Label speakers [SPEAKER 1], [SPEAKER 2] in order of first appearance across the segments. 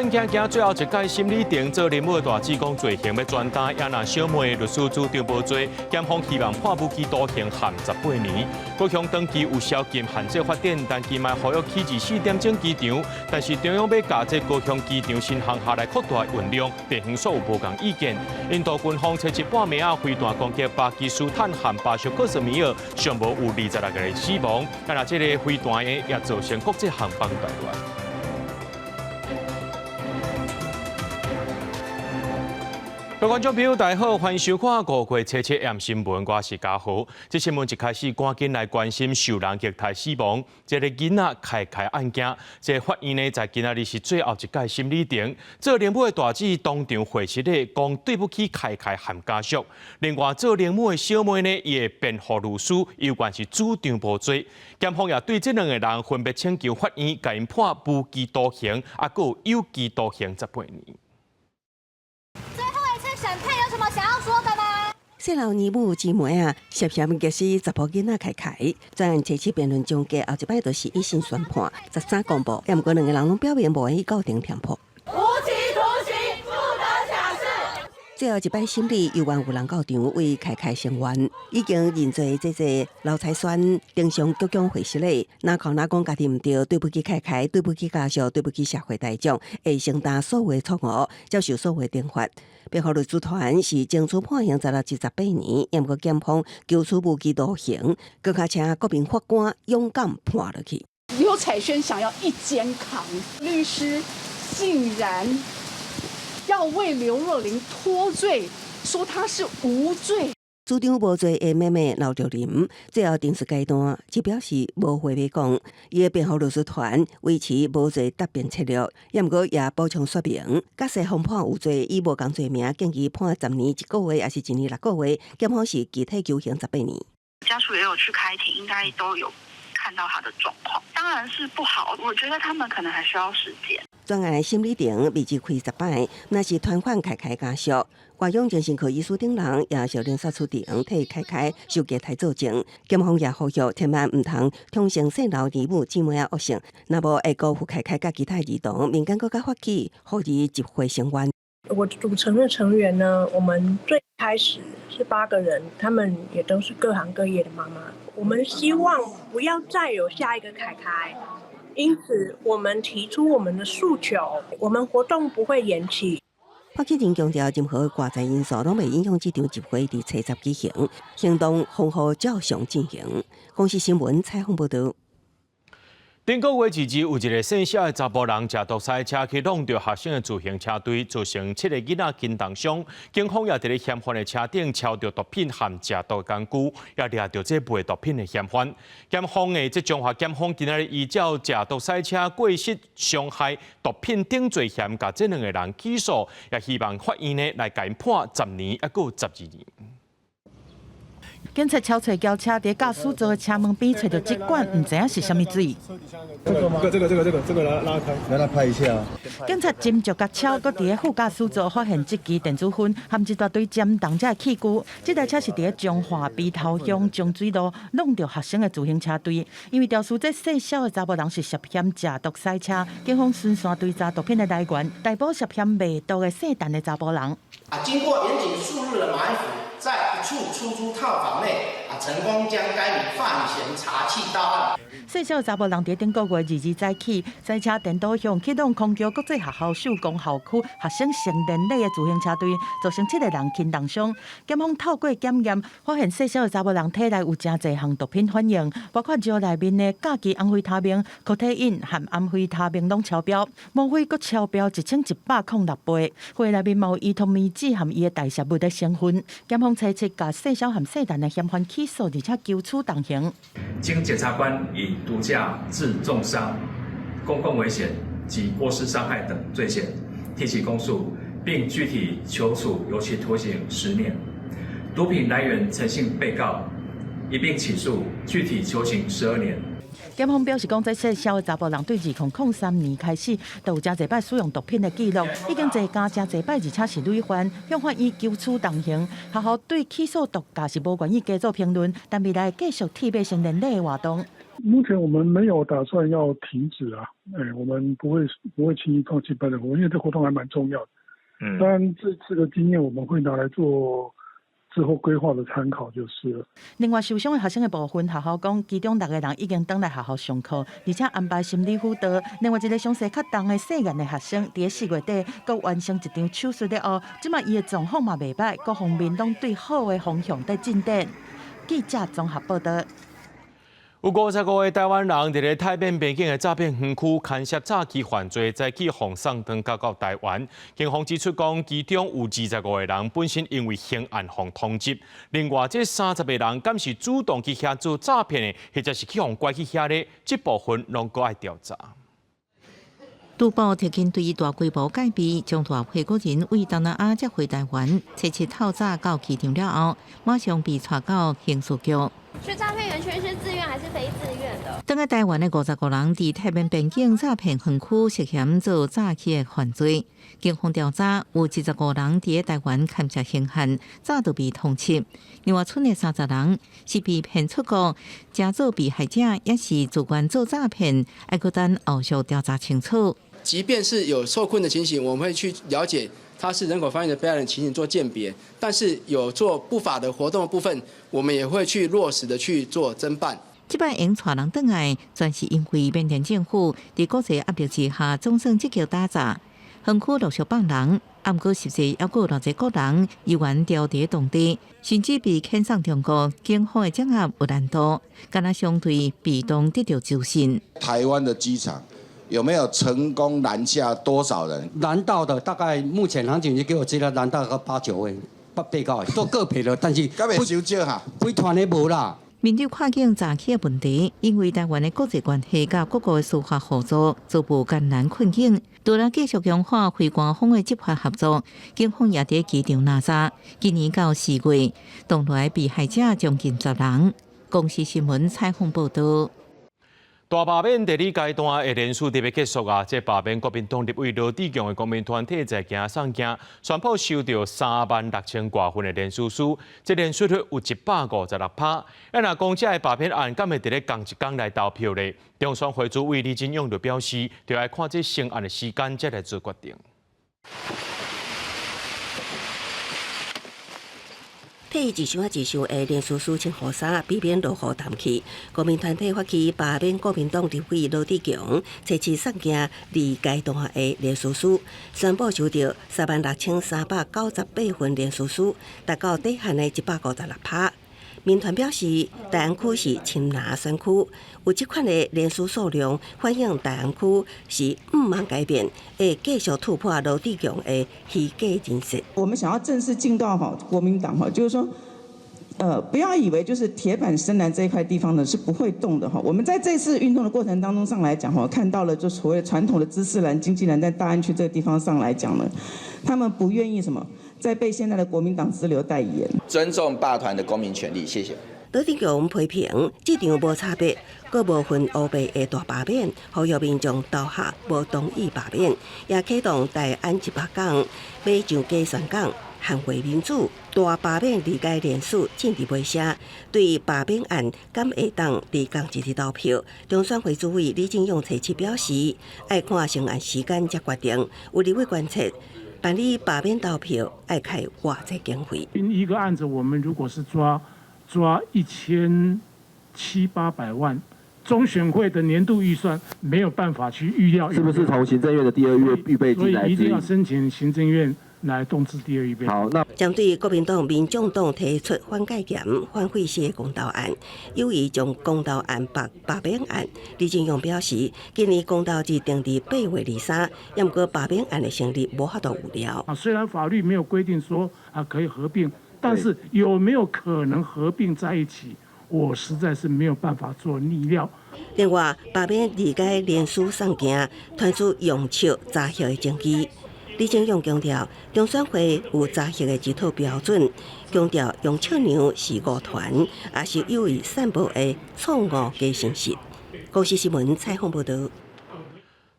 [SPEAKER 1] 案件行最后一届审理庭，做林某大指控罪行要转达，也那小妹律师主张无罪，检方希望判无期徒刑限18年。高雄当期有宵禁限制发展，但今卖呼吁起24点钟机场，但是中央要加这高雄机场新航下来扩大运量，地方所有无共意见。印度军方找1半暝啊飞弹攻击巴基斯坦和巴属90米尔，尚无有26个人死亡，也那这个飞弹也造成国际航班断乱。各位观众朋友，大家好，欢迎收看5月77验新闻，我是嘉豪。这新闻一开始，赶紧来关心受人虐待死亡这个囡仔凯凯案件。这个法院呢，在今仔日是最后一届审理庭，做林某的大姊当场回实咧，讲对不起凯凯和家属。另外，做林某的小妹呢，伊的辩护律师有关是主张无罪。检方也对这2个人分别请求法院给因判无期徒刑，还有有期徒刑18年。
[SPEAKER 2] 审判有什么想要说的呢？
[SPEAKER 3] 细老二母姊妹啊，涉嫌激死10甫囡仔凯凯，专案提起辩论终结后一摆就是一审宣判13公布，也毋过2个人拢表明无愿意到庭填破。
[SPEAKER 2] 无期徒刑，不得假释。
[SPEAKER 3] 最后一摆审理，犹原有人到场为凯凯声援，已经认罪这老财选登上各种会议咧，哪靠哪讲家己毋对，对不起凯凯，对不起家属，对不起社会大众，会承担所有错误，接受所有惩罚。辩护律师团是争取判刑16至18年，也毋过检方求处无期徒刑，更加请国民法官勇敢判落去。
[SPEAKER 4] 刘彩萱想要一肩扛，律师竟然要为刘若琳脱罪，说她是无罪。
[SPEAKER 3] 主张无罪的妹妹刘若琳，最后电视阶段只表示无话要讲，伊的辩护律师团维持无罪答辩策略，也毋过也补充说明，假设封判有罪，以无共罪名，建议判10年1个月，还是1年6个月，检方是集体求刑18年。
[SPEAKER 5] 家属也有去开庭，应该都有看到他的状况，当然是不好。我觉得他们可能还需要时间。
[SPEAKER 3] 专案审理庭未至开10摆，那是团款凯凯家属。外用精神科医师等人也小连续出庭替凯凯收集台作证，检方也呼吁千万唔通通成细老二母姊妹恶性，若无会辜负凯凯甲其他儿童，民间国家发起，予以集会声援。
[SPEAKER 6] 我组成的成员呢，我们最开始是8个人，他们也都是各行各业的妈妈。我们希望不要再有下一个凯凯，因此我们提出我们的诉求，我们活动不会延期。
[SPEAKER 3] 法警庭强调，任何外在因素拢未影响这场集会伫初10举行，行动丰富照常进行。公视新闻采访报道。
[SPEAKER 1] 顶个月2日，有一个姓肖的查甫人驾独塞车去弄到学生的自行车队，造成7个囡仔轻重伤。警方也伫咧嫌犯的车顶抄到毒品和戒毒工具，也掠到这卖毒品的嫌犯。检方的这中华检方今日依照驾独塞车过失伤害毒品等罪嫌，甲这2个人起诉，也希望法院呢来甲因判10年，还有12年。
[SPEAKER 7] 警察超找轿车，伫驾驶座的车门边找到一罐，唔知影是啥物水。
[SPEAKER 8] 这个拉开，让他拍一下。
[SPEAKER 7] 警察斟酌甲超，搁伫副驾驶座发现1支电子烟，含一大堆尖动者的器具。这台车是伫彰化鼻头乡中水路弄到学生的自行车队，因为调出这细小的查某人是涉嫌驾毒塞车，警方顺线追查毒品的来源，逮捕涉嫌卖毒的姓陈的查甫人。
[SPEAKER 9] 经过严谨数日的埋伏，在一处出租套房内，成功将该名犯嫌查缉到案。
[SPEAKER 7] 细小查甫人伫顶个月2日早起，塞车电导向启动空桥国际学校寿工校区学生成年礼的自行车队，造成7个人轻重伤。检方透过检验，发现细小的查甫人体内有真侪项毒品反应，包括药内面的甲基安非他命、可待因和安非他命拢超标，莫非阁超标1106倍。会内面有伊托米酯和伊的代谢物的成分。检方查出甲细小和细陈的嫌犯起诉，而且求处重刑。
[SPEAKER 10] 经检察官以毒驾致重伤、公共危险及过失伤害等罪嫌提起公诉，并具体求处有期徒刑10年。毒品来源诚信被告一并起诉，具体求刑12年。
[SPEAKER 7] 检方表示，讲这细小的查甫人对2003年开始，就有真侪摆使用毒品的记录，已经坐监真侪摆，而且是累犯，向法院求处重刑。学校对起诉毒驾是无愿意加做评论，但未来继续替代成年礼的活动。
[SPEAKER 8] 目前我们没有打算要停止啊，我们不会轻易放弃办的活动，因为这活动还蛮重要的。当然这次的经验我们会拿来做之后规划的参考就是了。
[SPEAKER 7] 另外，受伤的学生的部分，学校讲，其中6个人已经回来学校上课，而且安排心理辅导。另外一个伤势较重的细眼的学生，在4月底，佮完成一场手术了后，即马伊的状况嘛袂歹，各方面拢对好的方向在进展。记者综合报道。
[SPEAKER 1] 有55个台湾人伫咧泰缅边境的诈骗园区牵涉诈欺犯罪，再起放送转交到台湾。警方指出讲，其中有25个人本身因为刑案被通缉，另外这30个人敢是主动去协助诈骗的，或者是去互拐去遐咧，这部分拢搁爱调查。
[SPEAKER 11] 杜宝特警对大规模戒备，将大批个人为东南亚接回台湾，切切透早到机场了后，马上被带到刑事局。
[SPEAKER 2] 去诈骗园区是自愿还是非自愿的？
[SPEAKER 11] 等在台湾的50个人，伫泰缅边境诈骗园区涉嫌做诈欺的犯罪。警方调查有25个人伫台湾牵涉刑案，早就被通缉。另外，剩的30人是被骗出国，假做被害者，也是主观做诈骗，还搁等后续调查清楚。
[SPEAKER 12] 即便是有受困的情形，我们会去了解他是人口贩运的被害人情形做鉴别，但是有做不法的活动的部分，我们也会去落实的去做侦办。
[SPEAKER 11] 这摆用带人转来，全是因为缅甸政府在国际压力之下，总算积极打砸。园区陆续放人，暗过实际还有60个人依然调伫当地，甚至被遣送中国，警方的掌握有难度，敢若相对被动得到救信。
[SPEAKER 13] 台湾的机场有没有成功拦下多少人？
[SPEAKER 14] 拦到的大概目前行情就给我资料拦到个8、9位，被告都个别了，但是
[SPEAKER 13] 敢袂收少哈？
[SPEAKER 14] 规团的无啦。
[SPEAKER 11] 面对跨境诈欺的问题，因为台湾的国际关系甲各国的司法合作逐步艰难困境，除了继续强化非官方的执法合作，警方也在机场拿查。今年到4月，动来被害者将近10人。公视新闻采访报道。
[SPEAKER 1] 大罢免第2阶段的联署特别结束啊！这罢免国民党立委罗志强的国民团体在行上行，宣布收到36000多份的联署书，这联署率有156%。若讲这个罢免案敢会伫咧同一天来投票咧？中选会主委李金勇就表示，就要看这成案的时间再来做决定。
[SPEAKER 3] 替一箱一箱的联署书清雨伞，避免落雨淡去。国民团体发起罢免国民党立委罗志强，初次送件2阶段的联署书，宣布收到36398份联署书，达到底限的156%。民团表示，大安区是亲蓝选区，有这款的联署数量，反映大安区是唔茫改变，会继续突破罗志强的虚假认识。
[SPEAKER 15] 我们想要正式进到国民党就是说，不要以为就是铁板深蓝这一块地方呢是不会动的我们在这次运动的过程当中上来讲看到了就所谓传统的知识蓝、经济蓝在大安区这个地方上来讲呢，他们不愿意什么。在被现在的国民党支流代言，
[SPEAKER 16] 尊重罢团的公民权利，谢谢。
[SPEAKER 3] 罗志强批评这场无差别、各部分乌白的大罢免，呼吁民众投下无同意罢免，也启动台安100港、马上街选港、捍卫民主、大罢免2阶联署正伫尾声。对罢免案敢会当伫同一日投票？中选会主委李进勇初七表示，爱看成案时间才决定。有立委观察。办理罢免投票爱开偌济经费？
[SPEAKER 17] 一个案子，我们如果是抓1700-800万，中选会的年度预算没有办法去预料，
[SPEAKER 18] 是不是从行政院的第2月预备金来？
[SPEAKER 17] 所以一定要申请行政院来动支第2预备。
[SPEAKER 18] 好，那
[SPEAKER 3] 针对国民党、民众党提出反戒严、反废死的公投案，有意将公投案罢免案。李进勇表示，今年公投日定伫8月23，也不过罢免案的成立无法度有了。
[SPEAKER 17] 虽然法律没有规定说可以合并，但是有没有可能合并在一起，我实在是没有办法做逆料。
[SPEAKER 3] 另外，罢免2阶联署送件传出用笑诈欺的证据。李进勇强调，中选会有查核的指导标准，强调用笑娘是误传，也是有意散布的错误假信息。公视新闻采访报道。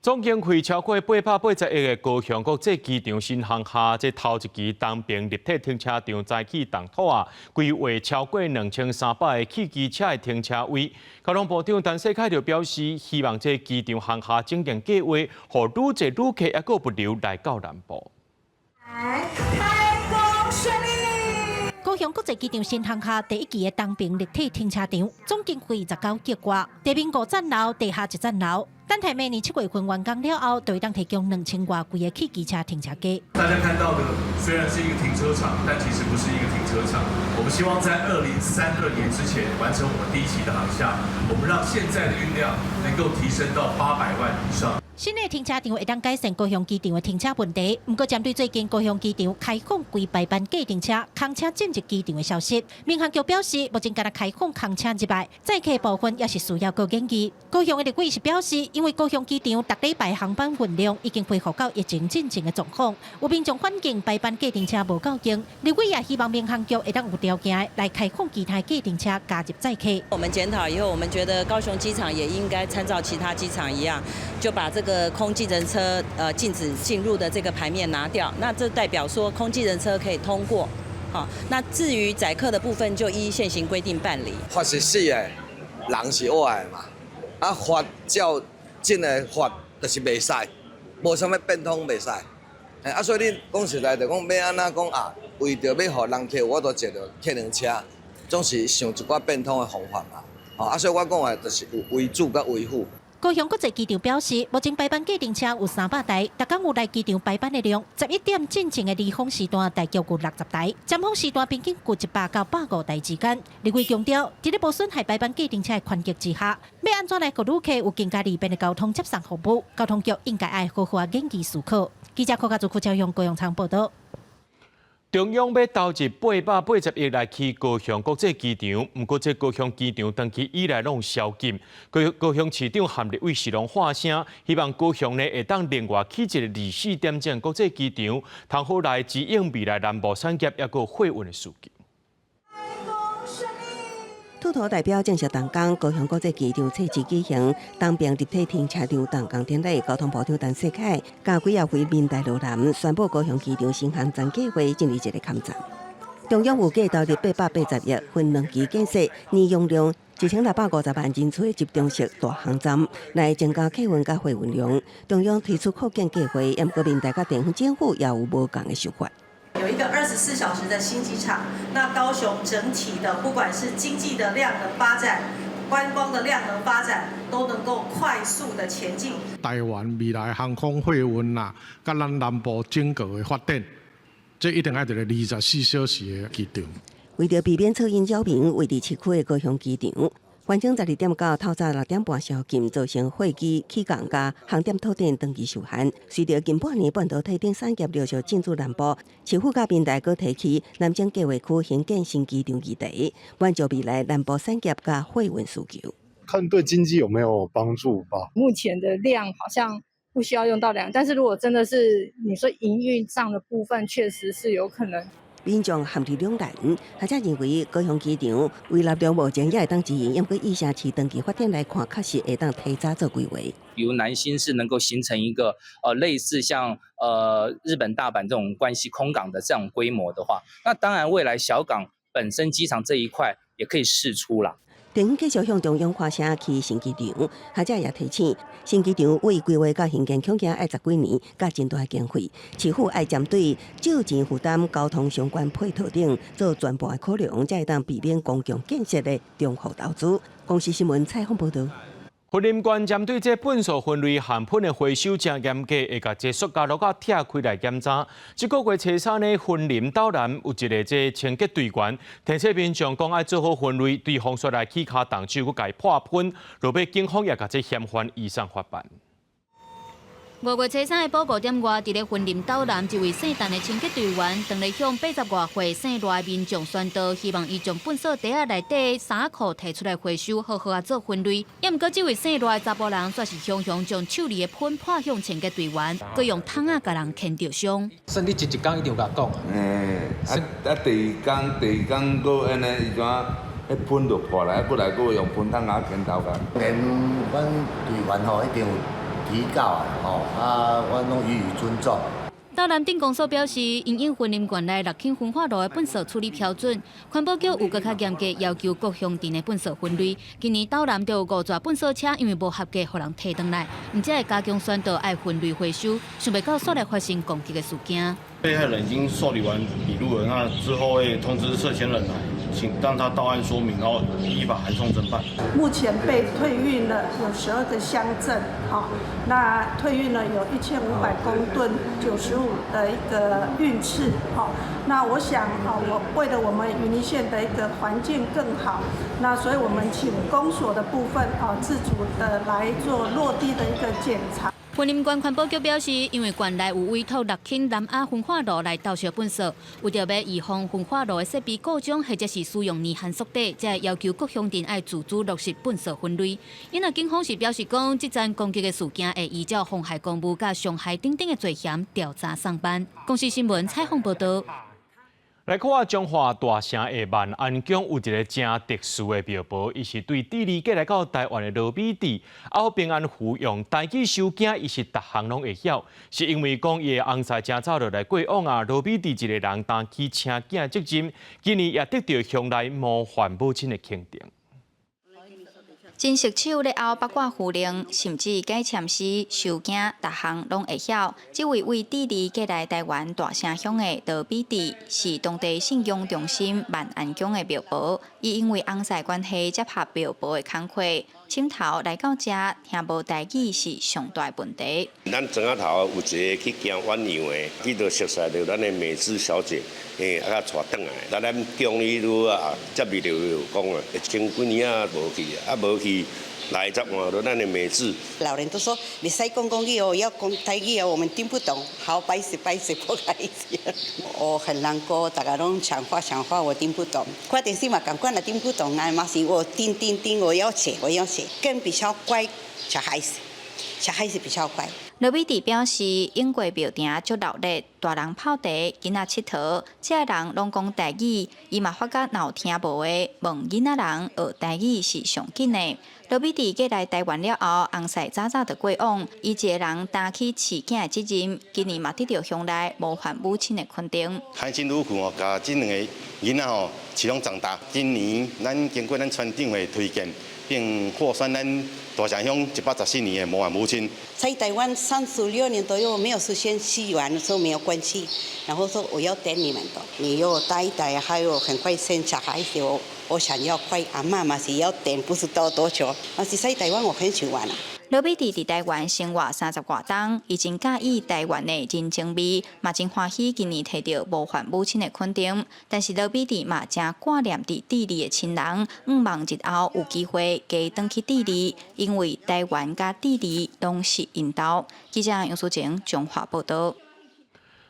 [SPEAKER 1] 总经费超过880亿的高雄国际机场新航厦，这头一期东平立体停车场再起动土啊，规划超过2300个汽机车的停车位。交通部长陈世凯就表示，希望这机场航厦整建计划，互愈侪旅客也个不留来到南部。
[SPEAKER 2] 开工顺利！
[SPEAKER 19] 高雄国际机场新航厦第一期的东平立体停车场，总经费19亿元，地面5层楼，地下1层楼。等待明年7月份完工了后，就会当提供2000多个汽机车停车格。
[SPEAKER 20] 大家看到的虽然是一个停车场，但其实不是一个停车场。我们希望在2032年之前完成我们第一期的航厦，我们让现在的运量能够提升到800万以上。
[SPEAKER 19] 新的停车场会当改善高雄机场的停车问题，不过针对最近高雄机场开放规排班计程车、空车进入机场的消息，民航局表示，目前敢若开放空车之外，载客部分也是需要高研究。高雄的立委是表示，因为高雄机场逐礼拜航班运量已经恢复到疫情之前的状况，有民众反映排班计程车无够用，立委也希望民航局会当有条件来开放其他计程车加入载客。
[SPEAKER 21] 我们检讨以后，我们觉得高雄机场也应该参照其他机场一样，就把这个空计程车禁止进入的这个牌面拿掉，那这代表说空计程车可以通过。好，那至于载客的部分，就依现行规定办理。
[SPEAKER 22] 法是死的，人是活的嘛。啊，法照正的法就是袂使，无啥物变通袂使。啊，所以你讲实在，就讲要安怎讲啊？为着要互人客，我都坐着客人车，总是想一寡变通的方法嘛。哦，啊，所以我讲的就是有为主甲维护。
[SPEAKER 19] 高雄国际机场表示，目前排班计程车有300台，每天有来机场排班的量，11点进前的离峰时段大约有60台，尖峰时段平均有100到150台之间。立委强调，在咧无损害排班计程车的权益之下，要安怎来给旅客有更加利便的交通接送服务？交通局应该爱好好研究思考。记者柯家祖、赵雄、高雄场报道。
[SPEAKER 1] 中央要投入880亿来起高雄国际机场，不过这高雄机场长期以来拢宵禁。高雄市长和立委是拢发声，希望高雄呢会当另外起一个24点钟国际机场，通好来指引未来南部产业也个货运的需求。
[SPEAKER 3] 秃头代表正式动工，高雄国际机场测试举行东平立体停车场动工典礼，交通部长陈世凯甲几啊位民代路人宣布高雄机场新航站计划进入一个勘站。中央有计投入880亿，分2期建设，年容量1650万人次的集中式大航站，来增加客运甲货运量。中央提出扩建计划，不过民代甲地方政府也有无同的想法。
[SPEAKER 23] 有一个24小时的新机场，那高雄整体的不管是经济的量能发展、观光的量能发展，都能够快速的前进。
[SPEAKER 24] 台湾未来航空货运甲咱南部整个的发展，这一定要一个24小时的机场。
[SPEAKER 3] 为着避免噪音扰民，位伫市区的高雄机场，晚上12点到透早6点半宵禁，造成货机起降甲航点套电长期受限。随着近半年半导体等产业陆续进驻南部，市府甲民代阁提起南京计划区兴建新机场议题，满足未来南部产业甲货运需求。
[SPEAKER 25] 看对经济有没有帮助吧。
[SPEAKER 26] 目前的量好像不需要用到2，但是如果真的是你说营运上的部分，确实是有可能。
[SPEAKER 3] 民众含泪两难，学者认为高雄机场为纳量目前也会当支援，不过以城市长期发展来看，确实会当提早做规划。
[SPEAKER 27] 比如南新是能够形成一个类似像日本大阪这种关西空港的这样规模的话，那当然未来小港本身机场这一块也可以释出啦。
[SPEAKER 3] 地方继续向中央发声起新机场，学者也提醒，新机场为规划甲兴建恐惊要10几年，甲真大经费，市府要针对少钱负担交通相关配套等做全部的考量，才会当避免公共建设的重复投资。公司新闻采访报道。
[SPEAKER 1] 云林县针对这粪扫分类含喷的回收正严格，会甲这塑胶袋啊拆开来检查。这个月初3呢，云林岛南有一个这清洁队员，提醒民众讲爱做好分类，对方说来起卡动手，佮甲伊破喷，落尾警方也甲这嫌犯移送法办。
[SPEAKER 28] 5月初3的报告点外，伫咧云林岛南一位姓陈的清洁队员，当日向80多岁姓赖民众宣导，希望伊将粪扫袋内底衫裤摕出来回收，好好做分类。也毋过，这位姓赖查甫人却是雄雄将手里的喷泼向清洁队员，佮用桶甲人牵着伤。
[SPEAKER 29] 算你一天一定甲讲啊。
[SPEAKER 30] 第二天佫安尼，伊怎迄喷就破来，过来佫用喷桶甲牵头甲。
[SPEAKER 31] 阮队员吼一定有
[SPEAKER 4] 提告我拢予以尊重。
[SPEAKER 28] 斗南镇公所表示，因应云林县内6轻焚化炉的粪扫处理标准，环保局有搁较严格要求各乡镇的粪扫分类。今年斗南就有5座粪扫车因为无合格，互人摕回来，而且会加强宣导爱分类回收，想袂到煞来发生攻击的事件。
[SPEAKER 5] 被害人已经受理完笔录了，那之后会通知涉嫌人来，请让他到案说明，然后依法函送侦办。
[SPEAKER 6] 目前被退运了有12个乡镇，那退运了有1500公吨95的一个运次，那我想为了我们云林县的一个环境更好，那所以我们请公所的部分自主的来做落地的一个检查。
[SPEAKER 28] 云林县环保局表示，因为县内有委托6轻南亚焚化炉来倒烧粪扫，为着要预防焚化炉的设备故障或者是使用年限缩短，才要求各乡镇爱自主落实粪扫分类。因为警方是表示讲，这桩攻击的事件会依照妨害公务甲伤害等等的罪嫌调查上班。公视新闻采访报道。
[SPEAKER 1] 来看彰化大城的万安宫有一个真特殊的庙宝，伊是对第二届来到台湾的罗美帝后平安符用台语收囝，伊是逐项拢会晓，是因为讲伊的翁婿真早就来过往罗美帝一个人担起请囝责任，今年也得到乡内模范母亲的肯定。
[SPEAKER 28] 真熟手咧后八卦符令，甚至改签诗、收件，逐项拢会晓。这位为第二届来台湾大城乡的罗美帝，是当地信仰中心万安宫的庙婆。伊因为翁婿关系接合庙婆的工课，请头来到这听无台语是上大问题。
[SPEAKER 7] 咱庄仔头有一个去行远洋的，伊就熟悉着咱的美芝小姐，啊，带转来。但咱宫里拄啊，接未着有讲啊，前几年啊无去，无去。来则换到咱的美智。
[SPEAKER 8] 老人都说你使讲语哦，要讲台语哦，我们听不懂。好，不好意思，不好意思。我很难过，大家都讲话，我听不懂。看电视嘛，赶快的听不懂啊，嘛是我听，我要写，更比较乖，小孩子比较乖。
[SPEAKER 28] 罗美帝表示，英国庙埕足热闹，大人泡茶，囡仔佚佗，这人拢讲台语，伊嘛发觉闹听无的，问囡仔人学台语是上紧的。罗美帝过来台湾了后，翁婿早就过往，伊一个人担起饲囝的责任，今年嘛得到乡内模范母亲的肯定。
[SPEAKER 7] 汉信女婿甲这两个囡仔饲拢长大，今年咱经过咱村长的推荐，并获选咱大城乡114年的模范母亲。
[SPEAKER 8] 在台湾36年左右没有实现戏完的时候没有关系，然后说我要等你们的，你又带一带，还有很快生小孩子，我想要快，阿嬷嘛是要等，不知道多久。但是在台湾我很喜欢啊。
[SPEAKER 28] 罗美帝伫台湾生活30多冬，已经介意台湾的人情味，嘛真欢喜今年摕到模范母亲的肯定。但是罗美帝嘛真挂念伫第二的亲人，望日后有机会加转去第二，因为台湾甲第二拢是因兜。记者杨淑晴综合报道。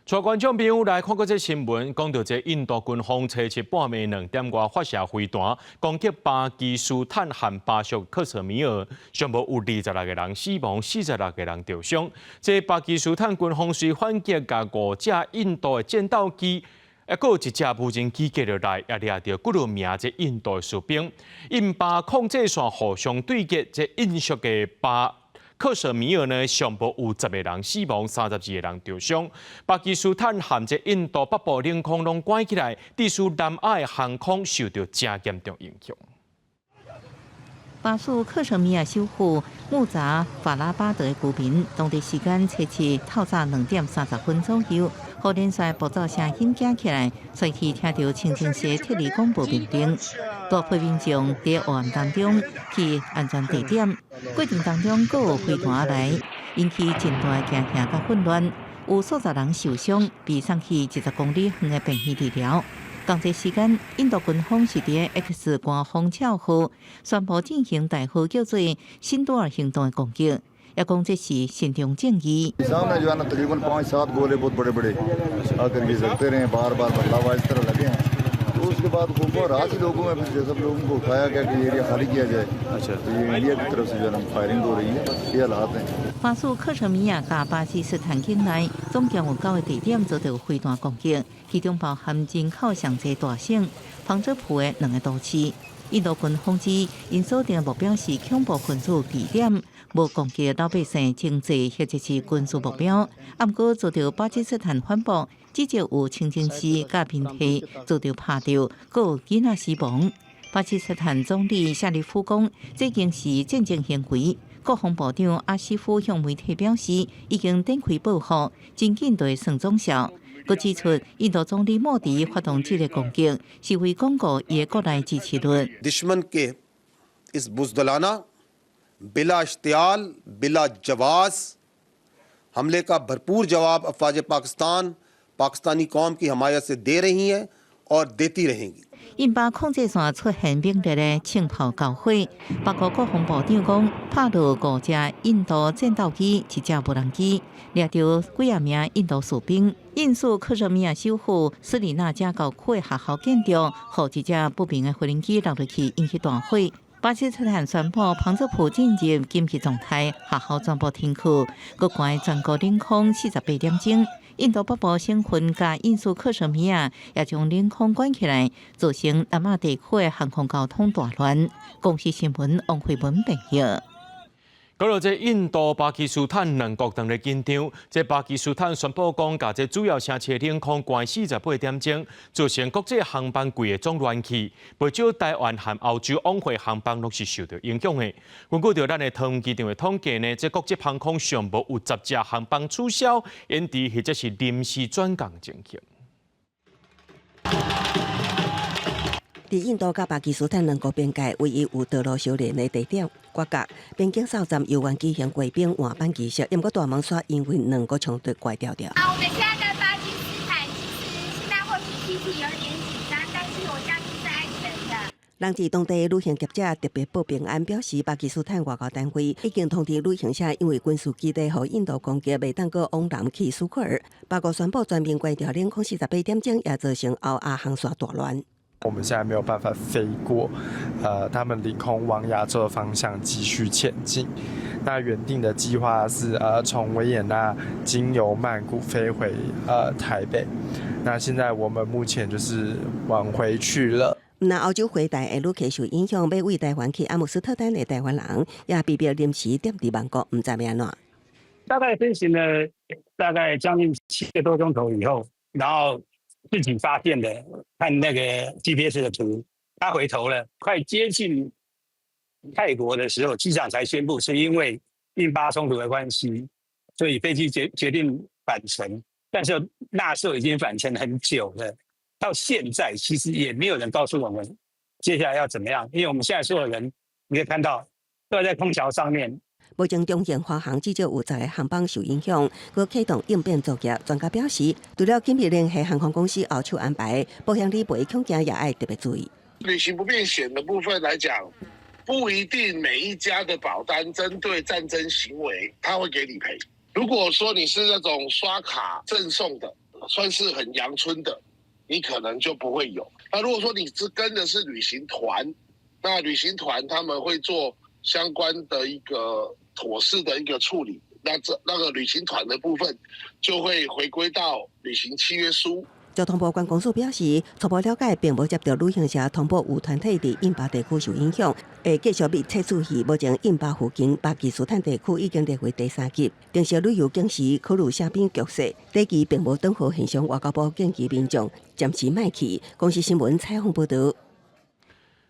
[SPEAKER 1] 带观众朋友来看过这新闻，讲到这印度军方初7半暝2點外發射飛彈，攻擊巴基斯坦和巴屬克什米爾，上無有26個人死亡，46個人受傷。這巴基斯坦軍方雖反擊，甲5架印度的戰鬥機，還有1架無人機繼續來，也掠到幾多名這印度的士兵。印巴控制線互相對決，這印屬嘅巴克什米爾呢，上部有10個人死亡，32個人受傷。巴基斯坦和這印度北部領空攏關起來，地區南亞的航空受到真嚴重影響。
[SPEAKER 11] 巴蜀克什米爾首府穆扎法拉巴德的居民，當地時間初7透早2點30分左右，互連續爆炸聲響驚起來，隨即聽到清真寺特別廣播命令，大批民眾在黑暗當中去安全地點。過程當中，還有飛彈來，引起真大驚嚇甲混亂，有數十人受傷，被送去10公里遠的病院治療。當地時間，印度軍方是喺 X 官方賬號宣布進行大號叫做“辛多爾行動”的攻擊，也講這是慎重正義。
[SPEAKER 9] सामने जो है ना तकरीबन 5-7 गोले बहुत बड़े-बड़े आकर के सकते रहे बार-बार बदलाव इस तरह लगे हैं तो उसके बाद रात ही लोगों में फिर सब लोगों को उठाया गया कि एरिया खाली किया जाए अच्छा तो ये इंडिया की तरफ से जो है फायरिंग हो रही है ये हालात हैं
[SPEAKER 11] 巴蜀克什米爾甲巴基斯坦境內總共有9個地點遭到飛彈攻擊，其中包含人口上濟大省旁遮普的2個都市。印度军通知，因锁定目标是恐怖分子地点，无攻击老百姓经济或者是军事目标。不过，遭到巴基斯坦反驳，指责有清真寺甲平体遭到拍掉，还有囡仔死亡。巴基斯坦总理夏利夫讲，这件是战争行为。国防部长阿西夫向媒体表示，已經展開報復，真緊對算總效。佢指出，印度總理莫迪發動這個攻擊，是為鞏固伊嘅國內支持率。
[SPEAKER 2] दुश्मन के इस बुज़दिलाना, बिला इश्तियाल, बिला जवाज़ हमले का भरपूर जवाब अफ़वाज पाकिस्तान पाकिस्तानी कौम की हमायत से दे रही हैं और देती रहेंगी。
[SPEAKER 11] 印巴控制线出现猛烈的枪炮交火，包括国防部长讲，拍落5架印度战斗机、1架无人机，掠到几啊名印度士兵。印苏克什米亚首府斯里纳加高区的学校建筑，互一架不明的无人机落入去，引起大火。巴基斯坦宣布旁遮普进入紧急状态，学校全部停课，各关全国领空48点钟。印度北部省份甲印苏克什米亚也将领空关起来，造成南亚地区的航空交通大乱。公司新闻王慧文报道。
[SPEAKER 1] 讲到这印度、巴基斯坦两国当日紧张，这巴基斯坦宣布讲，甲这主要城市领空关48点钟，造成国际航班柜的总乱起，不少台湾和欧洲往回航班都是受到影响的。根据着咱的桃园机场的统计呢，这国际航空上无有10架航班取消、延迟或者是临时转降情形。
[SPEAKER 3] 伫印度甲巴基斯坦两国边界唯一有道路相连的地点国角边境哨站犹原举行贵宾换班仪式，因过大门刷因为两个冲突怪掉掉。
[SPEAKER 10] 我们现在在巴基斯坦，其实现在或许心情有点紧张，但是我相信是安全的。
[SPEAKER 3] 人质当地旅行业者特别报平安，表示巴基斯坦外交单位已经通知旅行社，因为军事基地和印度攻击，未当过往南去苏克尔。包括宣布全面关掉领空48点钟，也造成欧亚航线大乱。
[SPEAKER 12] 我们现在没有办法飞过，他们领空往亚洲的方向继续前进。那原定的计划是从维也纳经由曼谷飞回台北。那现在我们目前就是往回去了。
[SPEAKER 3] 那欧洲回台的旅客受影响，要为台湾去阿姆斯特丹的台湾人也被迫临时踮伫曼谷，唔知要安怎。
[SPEAKER 13] 大概飞行了大概将近7个多钟头以后，然后自己发现的，看那个 GPS 的图，他回头了，快接近泰国的时候，机长才宣布是因为印巴冲突的关系，所以飞机决定返程。但是那时候已经返程很久了，到现在其实也没有人告诉我们接下来要怎么样，因为我们现在所有人你可以看到都在空桥上面。
[SPEAKER 3] 目前中型华航至少有10个航班受影响，佮启动应变作业。专家表示，除了紧密联系航空公司后手安排，保险理赔恐惊也要特别注意。
[SPEAKER 14] 旅行不便险的部分来讲，不一定每一家的保单针对战争行为，他会给理赔。如果说你是那种刷卡赠送的，算是很阳春的，你可能就不会有。那如果说你是跟的是旅行团，那旅行团他们会做相关的一个妥适的一个处理，那个旅行团的部分就会回归到旅行契约书。
[SPEAKER 3] 交通部观光署表示，初步了解，并无接到旅行社通报有团体伫印巴地区受影响，会继续密切注意。目前印巴附近巴基斯坦地区已经列为第3级，定时旅游警示考虑虾兵局势，第期并无等候现象。外交部建议民众暂时莫去。公司新闻采访报道。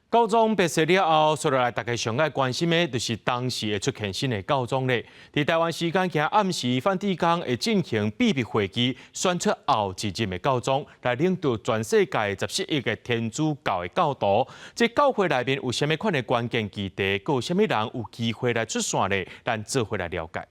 [SPEAKER 1] 教宗白色了后，所来大家上爱关心的，就是当时会出现新的教宗咧。伫台湾时间今暗时，梵蒂冈会进行秘密会议，选出后一任的教宗来领导全世界14亿个天主教的教徒。这教会内面有啥物款的关键议题，佮有啥物人有机会来出线咧？咱做伙来了解。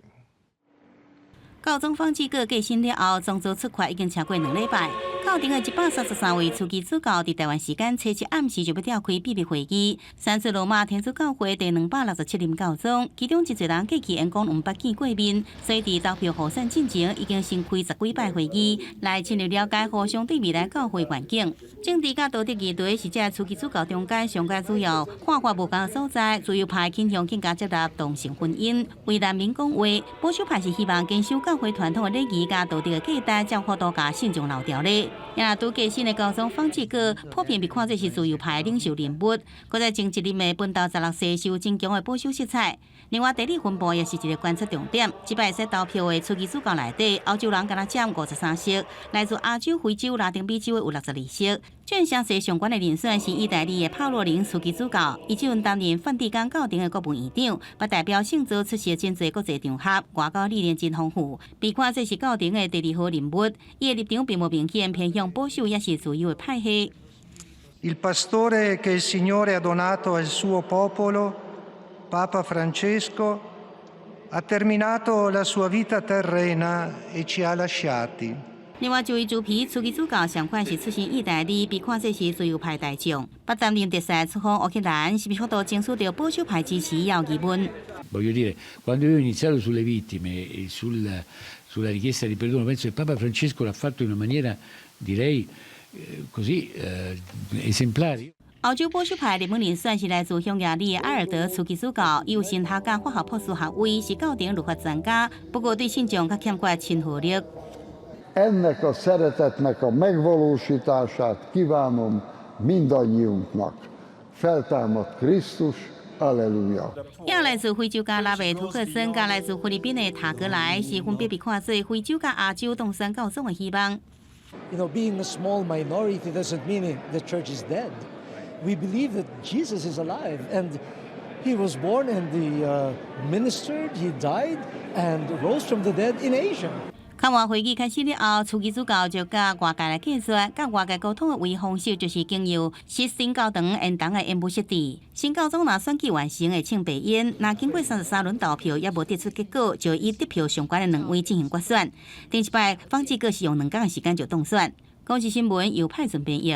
[SPEAKER 15] 教宗方济各过身了后，宗座出缺已经超过2礼拜。校定的133位初期主教伫台湾时间初7暗时就要召开秘密会议，选出罗马天主教会第267任教宗，其中一侪人过去因讲唔捌见过面，所以伫投票互选进前已经先开10几摆会议，来深入了解互相对未来教会环境。政治甲道德议题是这初期主教中间上界主要看法无同的所在，自由派倾向更加接纳同性婚姻。为难民讲话，保守派是希望坚守教教会传统的礼仪甲道德的价值，照顾多家信众老调咧。也拄过新的高中方志哥，普遍被看作是自由派领袖人物，搁在前一任的本岛16世受真强的保守色彩。另外，地理分布也是一个观测重点。即摆使投票的初级主教内底，欧洲人敢若占53席，来自亚洲、非洲、拉丁美洲的有62席。最详细相关的人选是意大利的帕洛林初级主教，伊即阵担任梵蒂冈教廷的国务院长，把代表性质出席真侪国际场合，外交历练真丰富。被看这是教廷的第2号人物，伊的立场并无明显偏向保守也是自由的派系。
[SPEAKER 16] Il pastore che il Signore ha donato al suo popolo, Papa Francesco, ha terminato la sua vita terrena e ci ha lasciati.
[SPEAKER 15] 另外，就位主皮初级主教上款是出身意大利，被看作是自由派大将。把担任特使出访乌克兰，是不是获得争取到保守派支持也有疑问。
[SPEAKER 17] Voglio dire, quando io ho iniziato sulle vittime e sulla richiesta di perdono, penso che Papa Francesco l'ha fatto in una maniera, direi, così esemplare.
[SPEAKER 15] 欧洲保守派热门人选是来自匈牙利的埃尔德初级主教，伊有新塔加化学博士学位，是教廷律法专家，不过对信众较欠缺亲和力。
[SPEAKER 18] Ennek a szeretetnek a megvalósítását kívánom mindannyiunknak. Feltámad Krisztus, Alleluja.
[SPEAKER 15] 也来自非洲加拉维图克森，加来自菲律宾的塔格莱，是分别被看作非洲加亚洲同山教宗的希望。
[SPEAKER 19] You know, being a small minority doesn't mean the church is dead. We believe that Jesus is alive, and he was born and he ministered, he died, and rose from the dead in Asia.
[SPEAKER 15] 看完会议开始了后，初级主教就甲外界来解说，甲外界沟通的唯一方式就是经由新教堂演堂的演舞设置。新教宗若选举完成会请闭演，若经过33轮投票也无得出结果，就以得票相关的2位进行决选。顶一摆方志哥是用2天的时间就当选。公视新闻由派准编译。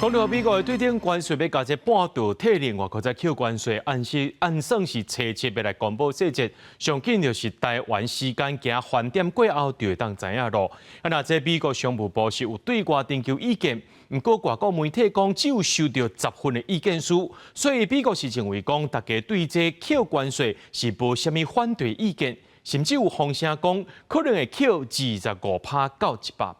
[SPEAKER 1] 讲到美国的对顶关税要加这半度退令，外国在扣关税，按算是初7要来公布细节，上紧就是台湾时间行饭点过后就会当知影咯。那这美国商务部是有对外征求意见，不过外国媒体讲只有收到10份的意见书，所以美国是认为讲大家对这扣关税是无虾米反对意见，甚至有风声讲可能会扣25%到100%。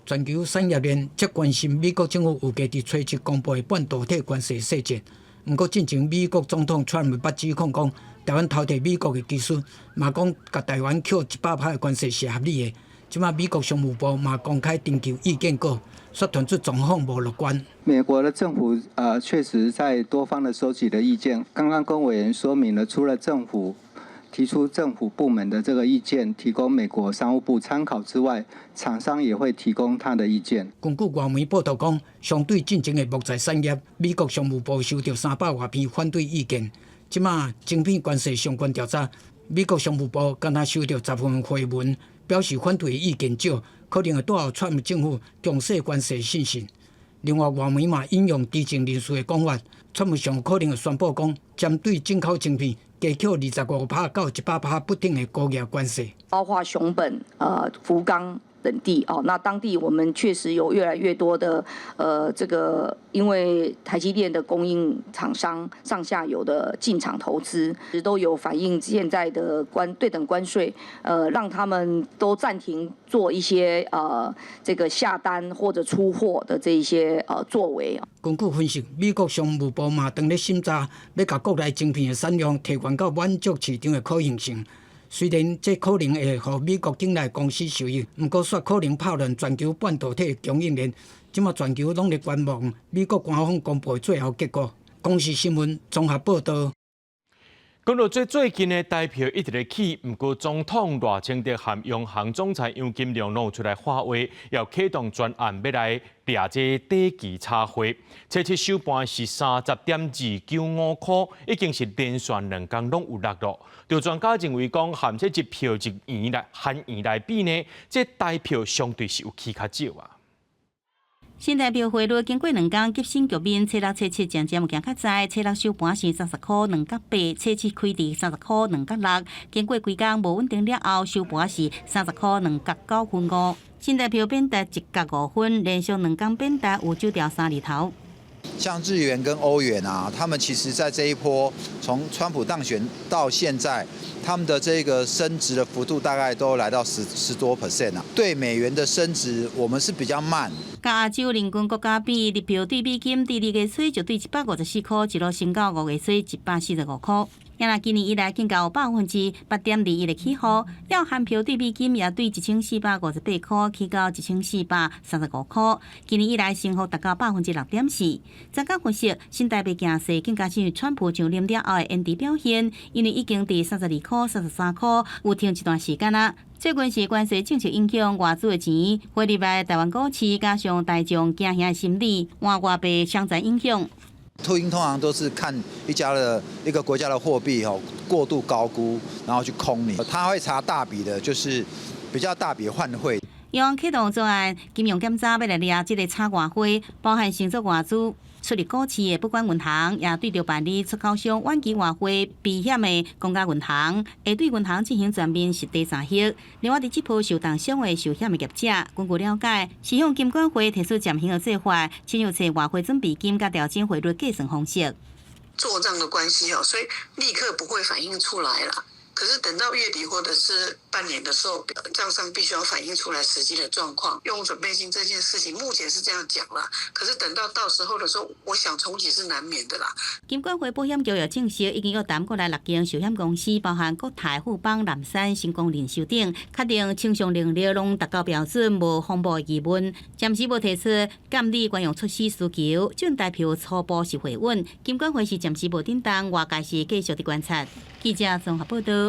[SPEAKER 20] 全球产业链则关心美国政府有计伫初7公布的半导体关税细节。不过，进前美国总统川普捌指控讲，台湾偷摕美国的技术，嘛讲甲台湾扣100%的关税是合理的。即马美国商务部嘛公开征求意见稿，说团出状况无乐观。
[SPEAKER 21] 美国的政府确实在多方的收集的意见。刚刚跟委员说明了，除了政府提出政府部门的这个意见，提供美国商务部参考之外，厂商也会提供他的意见。
[SPEAKER 20] 根据外媒报道讲，相对进前的木材产业，美国商务部收到300多篇反对意见。即马晶片关税相关调查，美国商务部敢若收到10份回文，表示反对意见少，可能会带予川普政府强势关税信心。另外，外媒嘛引用知情人士的讲法，川普上可能会宣布讲，针对进口晶片加扣25%到100%不等的高额关税，
[SPEAKER 22] 包括熊本、福冈等地哦。那当地我们确实有越来越多的这个，因为台积电的供应厂商上下游的进场投资，都有反映现在的对等关税，让他们都暂停做一些这个下单或者出货的这一些作为。
[SPEAKER 20] 根据分析，美国商务部嘛当咧审查，要把国内晶片的产量提悬到满足市场的可行性。虽然这可能会让美国境内公司受益，不过却可能破乱全球半导体供应链。即马全球拢在观望美国官方公布的最后结果。公视新闻综合报道。
[SPEAKER 1] 讲到最近的台票一直在起，不过总统赖清德和央行总裁杨金龙拢出来发话，要启动专案，要来抓这短期差汇。初7收盘是30.295块，已经是连续2天拢有落咯。就专家认为讲，含这一票韩元来比呢，这台票相对是有起较少啊。
[SPEAKER 15] 新台币汇率经过2天急升局面，初6、初7渐渐有行较早，初6收盘是30块2角8，初7开伫30块2角6，经过几天无稳定了后，收盘是30块2角9分5。新台币贬值1角5分，连续2天贬值有9条3厘头。
[SPEAKER 4] 像日元跟欧元啊，他们其实在这一波从川普当选到现在，他们的这个升值的幅度大概都来到10多%啊。对美元的升值，我们是比较慢。
[SPEAKER 15] 甲亚洲邻近国家比，日票对美金第2月初就对154块，一路升到5月初145块。也若今年以来更高8.21%的起伏，了韩票对美金也对1458块起到1435块，今年以来升幅达到6.4%。专家分析，新台币强势更加是川普上任了后的演敌表现，因为已经伫32块、33块有停一段时间啦。最近是关税政策影响外资的钱汇入来台湾股市，加上大众惊吓心理，换外币相在影响。
[SPEAKER 4] 秃鹰通常都是看一个国家的货币过度高估，然后去空你。他会查大笔的，就是比较大笔换汇。
[SPEAKER 15] 央行启动专案，金融检查要来抓这个炒外汇，包含乘坐外资出入股市的不管银行，也对着办理出口商远期外汇避险的公家银行，会对银行进行全面实地查核。另外，伫这波受重伤的受险的业者，根据了解，是向金管会提出暂行的做法，亲入采外汇准备金甲调整汇率计算方式。
[SPEAKER 5] 做账的关系所以立刻不会反映出来了。可是等到月底或者是半年的时候，账上必须要反映出来实际的状况。用准备金这件事情，目前是这样讲啦。可是等到时候的时候，我想重启是难免的啦。
[SPEAKER 15] 金管会保险局也证实，已经约谈过来6间寿险公司，包含国泰、富邦、南山、新光、人寿等，确定清偿能力拢达到标准，无风暴疑问。暂时无提出监理管用措施需求，准代表初步是回稳。金管会是暂时无叮当，外界是继续的观察。记者综合报道。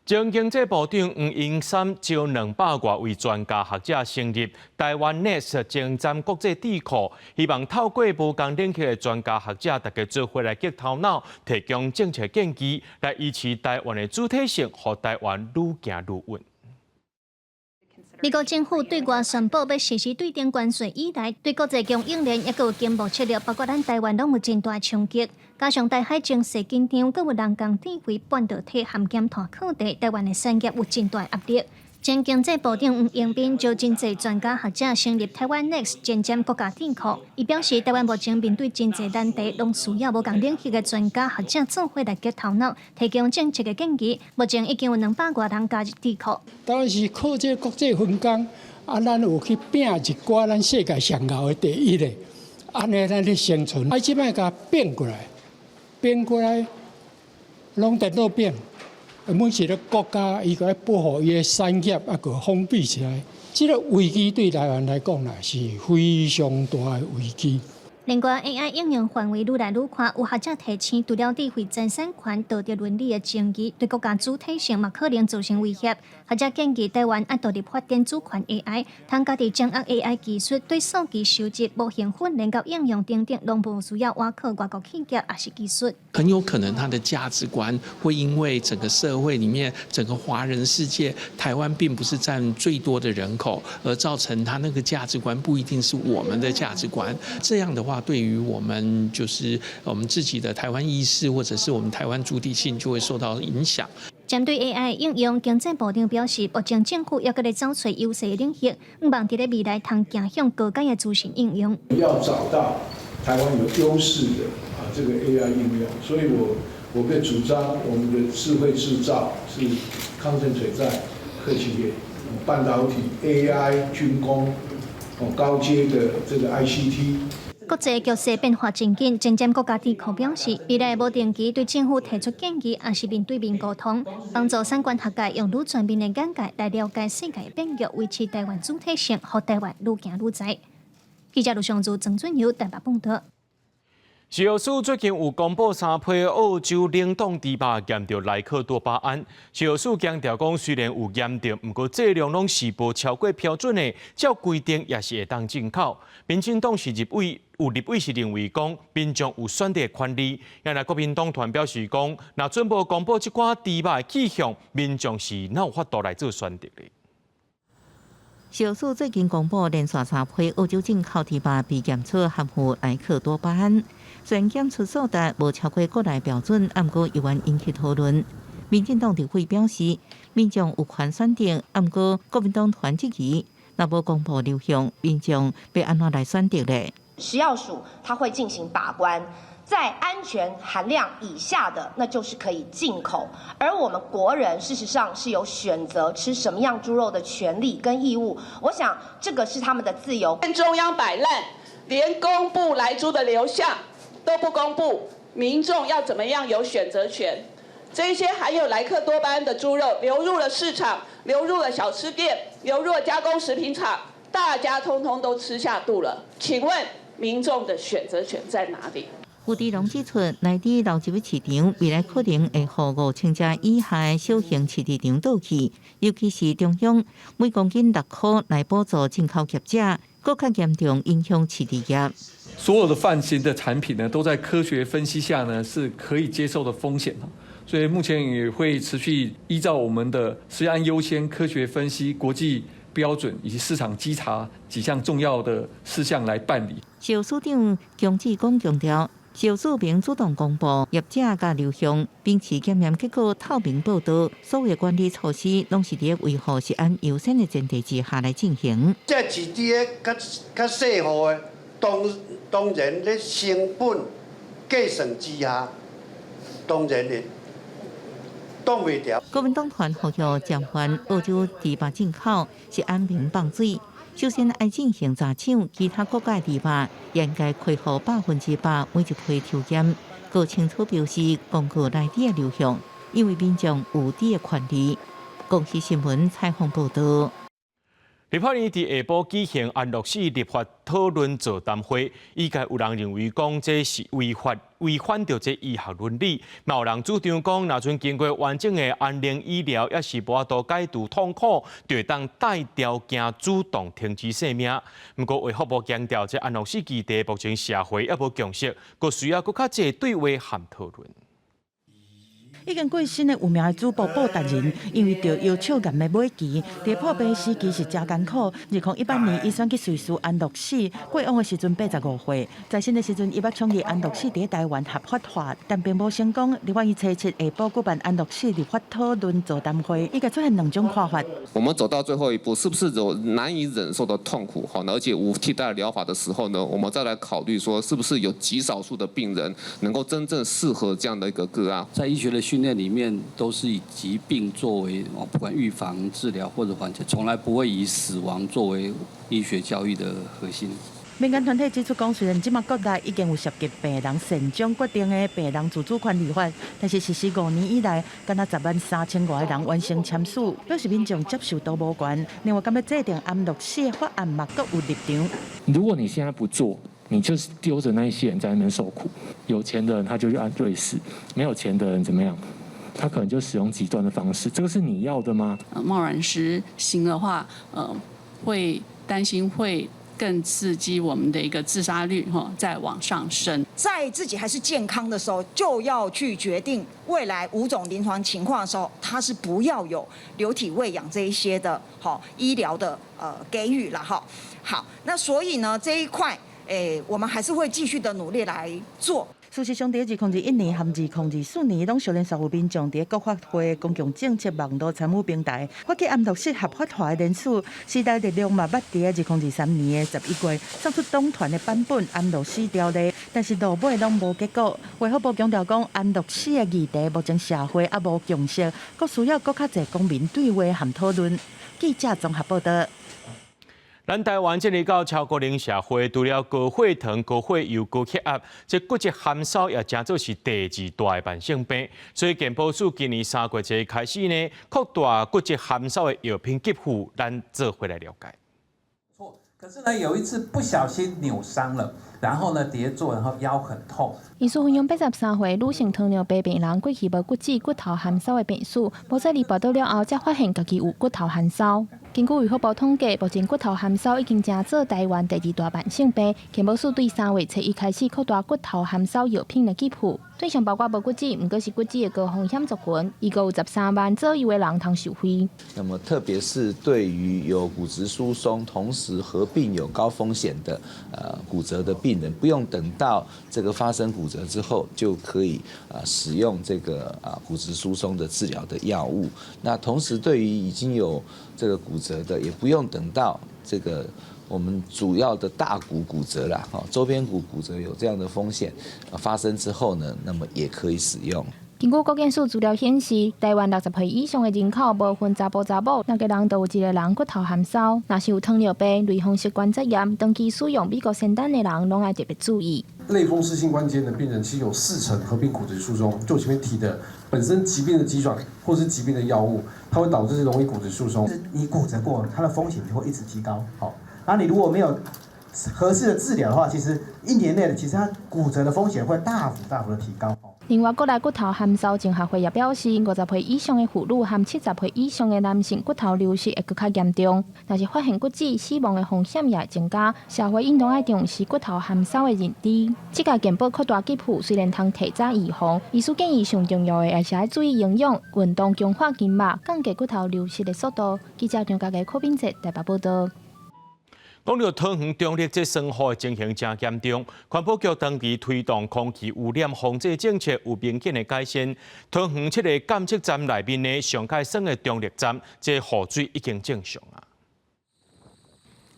[SPEAKER 1] 前经济部长黄英三招200多位专家学者成立台湾 Next 前瞻国际智库，希望透过无共领域的专家学者，大家做伙来激头脑，提供政策建议，来维持台湾的主体性，让台湾愈行愈稳。
[SPEAKER 28] 美国政府对外宣布要实施对顶关税以来，对国际供应链也有进步策略，包括咱台湾拢有真大冲击。加上台海情势紧张，各有人工智慧、半导体含减碳课题，台湾的产业有真大压力。前经济部长黄英斌招真济专家学者成立台湾 Next 前瞻国家智库，伊表示，台湾目前面对真济难题，拢需要无共领域的专家学者做伙来激头脑，提供政策的建议。目前已经有200多人加入智库。
[SPEAKER 6] 当然是靠这国际分工，咱有去拼一寡咱世界上高的第一的，安尼咱咧生存。即摆甲变过来，拢电脑变。每一个国家伊个要保护伊个产业，个封闭起来，这个危机对台湾来讲啦是非常大的危机。
[SPEAKER 28] 另外 ，AI 应用范围愈来愈宽，有学者提醒，除了智慧财产权、道德伦理的争议，对国家主体性嘛可能造成威胁。学者建议台湾要独立发展主权 AI， 通家己掌握 AI 技术，对数据收集、模型训练到应用等等，拢无需要挖靠外国企业也是技术。
[SPEAKER 23] 很有可能他的价值观会因为整个社会里面、整个华人世界，台湾并不是占最多的人口，而造成他那个价值观不一定是我们的价值观。这样的话，对于我们就是我们自己的台湾意识，或者是我们台湾主体性，就会受到影响。
[SPEAKER 28] 针对 AI 应用，经济部长表示，目前政府也搁在找找优势的领域，希望伫咧未来通走向高阶的资讯应用。
[SPEAKER 24] 要找到台湾有优势的这个 AI 应用，所以我会主张我们的智慧制造是concentrate在科技业、半导体、AI、军工、高阶的这个 ICT。
[SPEAKER 28] 国际局势变化真紧，前瞻国家智库表示，未来无定期对政府提出建议，也是面对面沟通，帮助相关学界用愈全面的眼界来了解世界变局，维持台湾主体性，让台湾愈行愈在。记者卢尚珠、郑准友台北报道。
[SPEAKER 1] 食药署最近有公布3批澳洲冷冻猪肉验到莱克多巴胺。食药署强调讲，虽然有验到，不过剂量拢是无超过标准的，照规定也是会当进口。民进党是立委是认为讲，民众有选择权利。原来国民党团表示讲，若准无公布这款猪肉的去向，民众是哪有法度来做选择的？
[SPEAKER 11] 食药署最近公布连续3批澳洲进口猪肉被检出含有莱克多巴胺。虽然检出数值无超过国内标准，不过依然引起讨论。民进党立委表示，民众有权选择，不过国民党团质疑，若无公布流向，民众要安怎来选择呢？
[SPEAKER 2] 食药署它会进行把关。在安全含量以下的，那就是可以进口。而我们国人事实上是有选择吃什么样猪肉的权利跟义务。我想这个是他们的自由。
[SPEAKER 7] 中央摆烂，连公布来猪的流向都不公布，民众要怎么样有选择权？这些含有莱克多巴胺的猪肉流入了市场，流入了小吃店，流入了加工食品厂，大家通通都吃下肚了。请问民众的选择权在哪里？
[SPEAKER 11] 吴志荣指出，内地老集市场未来可能会和5000只以下的小型市场倒去，尤其是中央每公斤6块来补助进口业者，更较严重影响市场业。
[SPEAKER 8] 所有的泛型的产品呢，都在科学分析下呢是可以接受的风险，所以目前也会持续依照我们的食安优先、科学分析、国际标准以及市场稽查几项重要的事项来办理。
[SPEAKER 11] 小署长姜志光强调，小署并主动公布业者甲流向，并持检验结果透明报道，所有管理措施拢是伫维护食安优先的前提之下来进行。
[SPEAKER 9] 这一啲较细户的，当然咧成本计算之下，当然咧挡袂掉。
[SPEAKER 11] 国民党团呼吁暂缓澳洲猪肉进口，是安民放水。首先爱进行查抢，其他国家猪肉应该恢复100%每一批抽检。更清楚表示公告内地的流向，因为民众有猪的权利。公视新闻采访报道。
[SPEAKER 1] 立法院伫下晡举行安乐死立法讨论座谈会，意界有人认为讲这是违反着这医学伦理，嘛有人主张讲，若像经过完整的安宁医疗，也是无法度解除痛苦，就会当带条件主动停止性命。不过卫福部强调，这安乐死议题目前社会也无共识，佫需要佫较济对话和讨论。
[SPEAKER 10] 已经过身的有名的主播布达人，因为着腰手癌的尾期，在破病时期是真艰苦。2018年，伊选去瑞士安乐死，过往的时阵85岁，在生的时阵，伊捌倡议安乐死伫台湾合法化，但并无成功。立法院初7下晡举办安乐死立法讨论座谈会，伊个出现2种看法。
[SPEAKER 25] 我们走到最后一步，是不是有难以忍受的痛苦？好，而且无替代疗法的时候呢，我们再来考虑说，是不是有极少数的病人能够真正适合这样的一个个案？
[SPEAKER 26] 在医学的训练里面，都是以疾病作为不管预防、治疗或者缓解，从来不会以死亡作为医学教育的核心。
[SPEAKER 10] 民间团体指出，讲虽然即马国内已经有涉及病人善终决定的病人自主权立法，但是实施5年以来，敢若103000多个人完成签署，表示民众接受度无悬。另外，敢要制定安乐死的法案嘛，各有立场。
[SPEAKER 27] 如果你现在不做，你就是丢着那一些人在那边受苦。有钱的人他就去按瑞士，没有钱的人怎么样？他可能就使用极端的方式，这个是你要的吗？
[SPEAKER 29] 贸然实行的话，会担心会更刺激我们的一个自杀率再往上升。
[SPEAKER 30] 在自己还是健康的时候，就要去决定未来5种临床情况的时候，他是不要有流体喂养这一些的医疗的给予了哈。好，那所以呢这一块，我们还是会继续的努力来做。
[SPEAKER 10] 事实上，在2021年和2024年，拢少年少妇民众在国发会公共政策网络参与平台，发起安乐死合法化的人数，时代力量嘛，捌在2023年的11月送出党团的版本安乐死条例，但是落尾拢无结果。卫福部强调讲，安乐死的议题目前社会也无共识，佫需要佫较侪公民对话和讨论。记者综合报道。
[SPEAKER 1] 咱台湾建立到超高龄社会，除了高血糖、高血油、高血压，这骨质含烧也真做是第2大的慢性病。所以健保署今年3月1日开始呢，扩大骨质含烧的药品给付，咱做回来了解。
[SPEAKER 31] 可是呢，有一次不小心扭伤了，然后呢跌坐，然后腰很痛。
[SPEAKER 32] 医师分享83岁女性糖尿病病人过去无骨质骨头含烧的病史，无在离报道了后，才发现家己有骨头含烧。根据卫福部统计，目前骨头含烧已经成做台湾第2大慢性病。健保署对3月1日开始扩大骨头含烧药品的给付，对象包括无骨质，毋过是骨质的高风险族群，一共有13万左右的人通受惠。
[SPEAKER 33] 那么，特别是对于有骨质疏松，同时合并有高风险的骨折的病人，不用等到这个发生骨折之后，就可以使用这个骨质疏松的治疗的药物。那同时，对于已经有这个骨折的，也不用等到这个我们主要的大骨骨折啦，周边骨骨折有这样的风险发生之后呢，那么也可以使用。
[SPEAKER 32] 根据国健署资料显示，台湾60岁以上的人口无分查甫查某，每个人都有一个人骨头含烧。若是有糖尿病、类风湿关节炎、长期使用美国仙丹的人，拢要特别注意。
[SPEAKER 3] 类风湿性关节的病人，其实有40%合并骨质疏松。就前面提的，本身疾病的机转或是疾病的药物，它会导致容易骨质疏松。
[SPEAKER 4] 你骨折过，它的风险就会一直提高。好，然后你如果没有合适的治疗的话，其实1年内的，其实它骨折的风险会大幅的提高。
[SPEAKER 32] 另外，国内骨头含烧症学会也表示，50岁以上的妇女和70岁以上的男性骨头流失会更加严重。若是发现骨折，死亡的风险也会增加。社会应当要重视骨头含烧的认知。这个健保扩大给付虽然通提早预防，医师建议上重要的还是要注意营养、运动强化筋膜，降低骨头流失的速度。记者张家嘅柯秉哲台北报道。
[SPEAKER 1] 讲到桃园中立这生活的情形真严重，环保局长期推动空气污染防治政策有明显的改善。桃园7个监测站内面的上盖省的中立站，这雨水已经正常啊。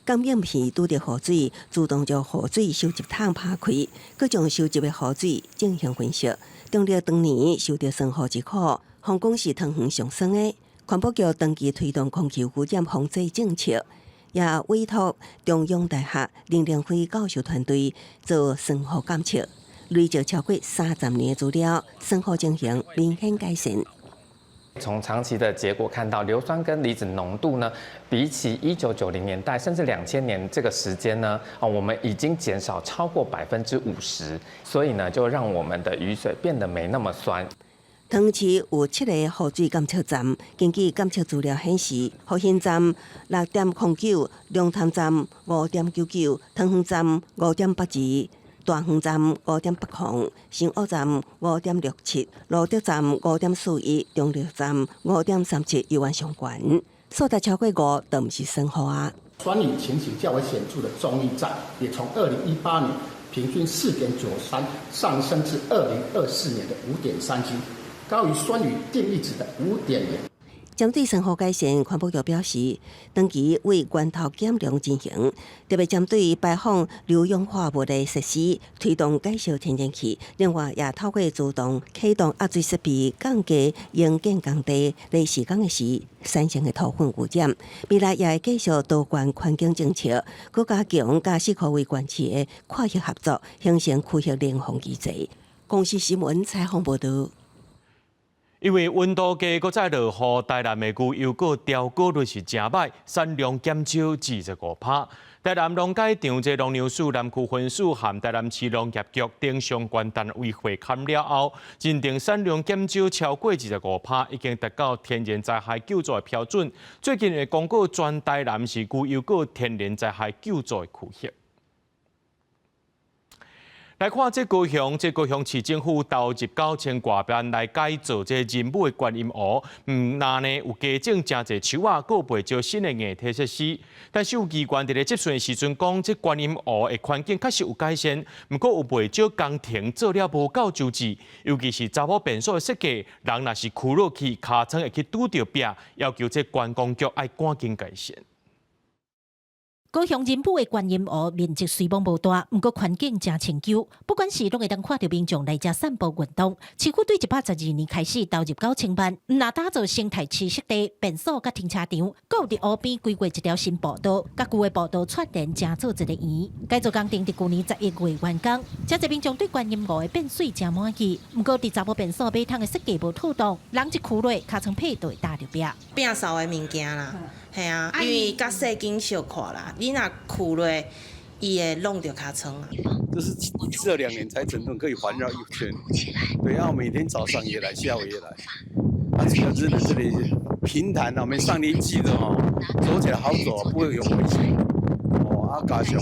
[SPEAKER 5] 感应器拄着雨水，自动将雨水收集桶打开，佮将收集的雨水正向分析。中立当年受到酸雨之苦，防讲是桃园上酸的。环保局长期推动空气污染防治政策。也委托中央大学林良辉教授团队做酸雨监测，累积超过30年的资料，酸雨情形明显改善。
[SPEAKER 12] 从长期的结果看到，硫酸跟离子浓度呢，比起1990年代甚至2000年这个时间呢，我们已经减少超过50%，所以呢，就让我们的雨水变得没那么酸。
[SPEAKER 5] 桃园市有7个雨水监测站，根据监测资料显示，福兴站6.09，龙潭站5.99，桃园站5.82，大园站5.80，新屋站5.67，罗德站5.41，中立站5.37，油湾上悬，数值超过5，都不是酸雨啊。
[SPEAKER 13] 酸雨情形较为显著的中立站，也从2018年平均4.93上升至2024年的5.37。高于酸雨定义值的5.0。
[SPEAKER 5] 针对酸雨改善，环保局表示，长期为源头减量进行，特别针对排放硫氧化物的设施推动改修天然气，另外也透过自动启动压水设备，降低用建工地在施工的时产生的土粉污染。未来也会继续多管环境政策，佮加强甲4个为关系的跨域合作，形成区域联防机制。公视新闻采访报道。
[SPEAKER 1] 因为温度低，搁再落雨，台南的牛油果调果率是真歹，产量减少25%。台南农改场这农粮署、南区分署和台南市农业局等相关单位会勘了后，认定产量减少超过25%，已经达到天然灾害救助的标准。最近的公告，全台南是牛油果天然灾害救助的区域。来看这高雄市政府投入9000多万来改造这人武的观音湖，那呢有加种真侪树啊，搁袂少新的硬体设施。但是有机关伫咧接顺的时阵讲，这观音湖的环境确实有改善，不过有袂少工程做了无够周至，尤其是查某便所的设计，人若是跍落去，尻川会去拄着壁，要求这观光局要赶紧改善。
[SPEAKER 14] 高雄人武的观音湖面积虽然无大，不过环境真清幽。不管是拢会当看到民众来遮散步运动。市府对112年开始投入9000万，那打造生态栖息地、便所甲停车场，搁有伫湖边规划一条新步道，甲旧的步道串联成做一个圆。改造工程伫去年11月完工，真侪民众对观音湖的变水真满意。不过伫查某便所马桶的设计无妥当，人一跍落，尻川配就会打着壁。
[SPEAKER 16] 变少的物件啦。系啊，因为甲细景小看啦，你若跍落，伊会弄到尻川啊。
[SPEAKER 17] 这是这2年才整顿，可以环绕一圈。对，然后每天早上也来，下午也来。只要真的这里平坦啊，没上年纪的哦，走起来好走，不会有危险。加上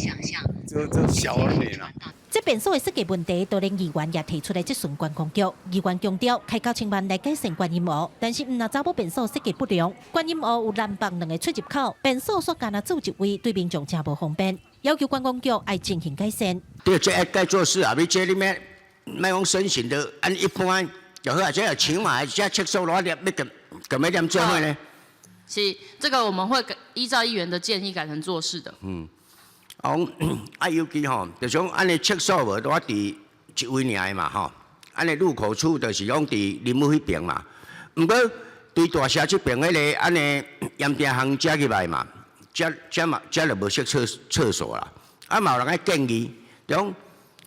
[SPEAKER 17] 这小而美啦。
[SPEAKER 14] 这便所的设计问题，都连议员也提出来质询观光局。议员强调，开9000万来改善观音湖，但是若查某便所设计不良，观音湖有南北2个出入口，便所所干那做一位，对民众真无方便。要求观光局要进行改善。
[SPEAKER 18] 对，这该做事啊！你这里面卖讲申请的，按一般就好，这要请嘛，这厕所哪点要点做伙呢？
[SPEAKER 19] 是这个我们会依照议员的建议改成做事的。
[SPEAKER 18] 尤其吼，就像安尼厕所无，我伫一位尔嘛吼，安尼入口处就是讲伫林武迄边嘛。毋过对大社这边迄个安尼盐田巷遮入来嘛，遮就无设厕所啦。嘛有人爱建议，讲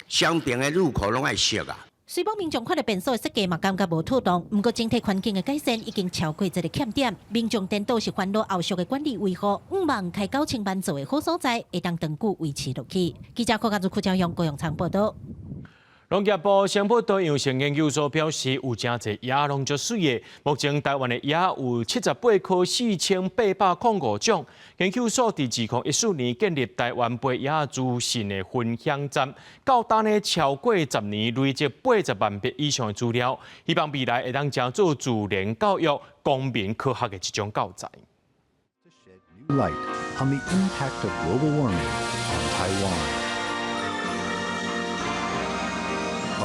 [SPEAKER 18] 双边的入口拢爱设啊。
[SPEAKER 14] 虽帮民众看到变数的设计嘛，感觉无妥当，不过整体环境的改善已经超过这个欠点。民众颠倒是烦恼后续的管理维护，毋望开9000万做的好所在，会当长久维持落去。记者柯家库朝向高永昌报道。
[SPEAKER 1] 农业部生物多样性研究所表示，有真侪鸭拢足水的。目前台湾的鸭有78颗4805种。研究所伫2014年建立台湾陪鸭资讯的分享站，到单呢超过10年，累积80万笔以上的资料，希望未来会当将做自然教育、公民科学的一种教材。
[SPEAKER 2] Light on the impact of global warming on Taiwan.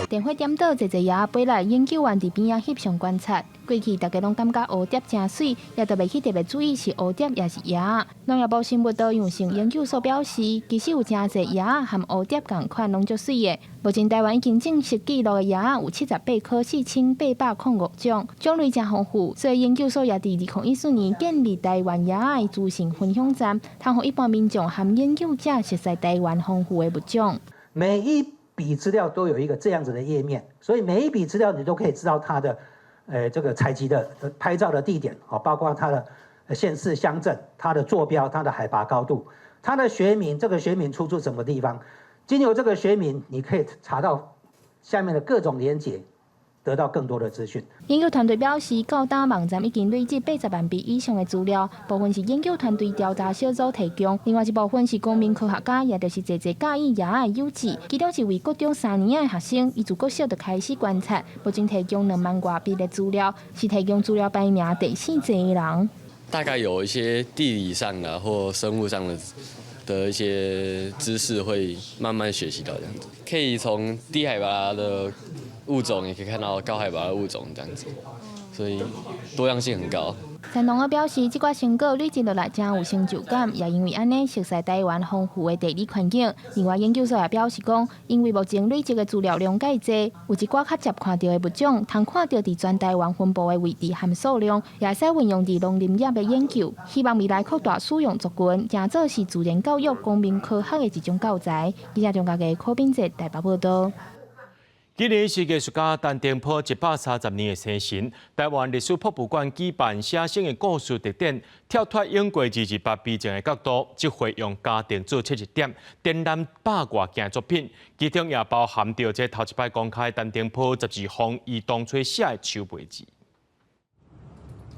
[SPEAKER 32] 电火点倒，侪鸭飞来研究员伫边仔翕相观察。过去大家拢感觉乌蝶真水，也特别去特别注意是乌蝶也是鸭。农业部生物多样性研究所表示，其实有真侪鸭和乌蝶同款拢足水的。目前台湾已经正式记录的鸭有78颗4805种，种类真丰富。所以研究所也伫2014年建立台湾鸭的资讯分享站，通互一般民众和研究者熟悉台湾丰富的物种。
[SPEAKER 6] 每一笔资料都有一个这样子的页面，所以每一笔资料你都可以知道它的，这个采集的拍照的地点，包括它的县市乡镇、它的坐标、它的海拔高度、它的学名，这个学名出处什么地方，经由这个学名，你可以查到下面的各种连结，得到更多的资讯。
[SPEAKER 32] 研究团队表示，到单网站已经累积80万笔以上的资料，部分是研究团队调查小组提供，另外一部分是公民科学家，也就是侪介意鸭的友志。其中一位国中3年的学生，伊自国小就开始观察，目前提供2万多笔的资料，是提供资料排名第4济的人。
[SPEAKER 7] 大概有一些地理上的或生物上的一些知识会慢慢学习到这样子，可以从低海拔的物种也可以看到高海拔的物种这样子，所以多样性很高。
[SPEAKER 32] 陈农表示，这款成果累积落来真有成就感，也因为安尼熟悉台湾丰富的地理环境。另外，研究所也表示讲，因为目前累积的资料量介济，有一寡较接看到的物种，通看到伫全台湾分布的位置和数量，也使运用伫农林业的研究，希望未来扩大使用族群，正做是自然教育、公民科学的一种教材。记者中嘉嘅柯秉哲台北报道。
[SPEAKER 1] 今年是艺术家陈定波130年的生辰。台湾历史博物馆举办写生的故事特展，跳脱英国228避静的角度，这回用家庭做切一点，展览100多件作品，其中也包含着这头一摆公开陈定波12封伊当初写的手绘字。